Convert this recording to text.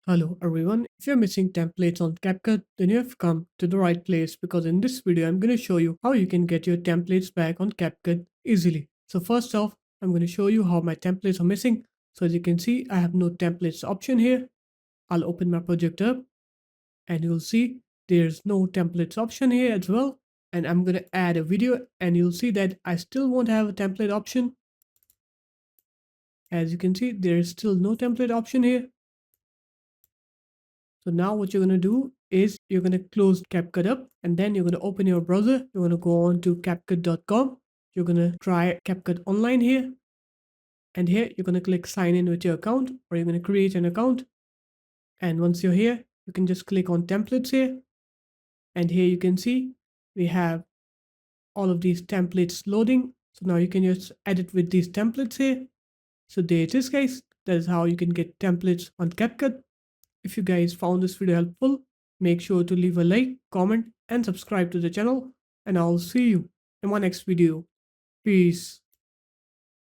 Hello everyone, if you're missing templates on CapCut, then you have come to the right place because in this video I'm going to show you how you can get your templates back on CapCut easily. So first off, I'm going to show you how my templates are missing. So as you can see, I have no templates option here. I'll open my project up and you'll see there's no templates option here as well. And I'm going to add a video and you'll see that I still won't have a template option. As you can see, there is still no template option here. So now what you're going to do is you're going to close CapCut up and then you're going to open your browser. You're going to go on to CapCut.com. You're going to try CapCut online here. And here you're going to click sign in with your account or you're going to create an account. And once you're here, you can just click on templates here. And here you can see we have all of these templates loading. So now you can just edit with these templates here. So there it is, guys. That is how you can get templates on CapCut. If you guys found this video helpful, make sure to leave a like, comment, and subscribe to the channel. And I'll see you in my next video. Peace.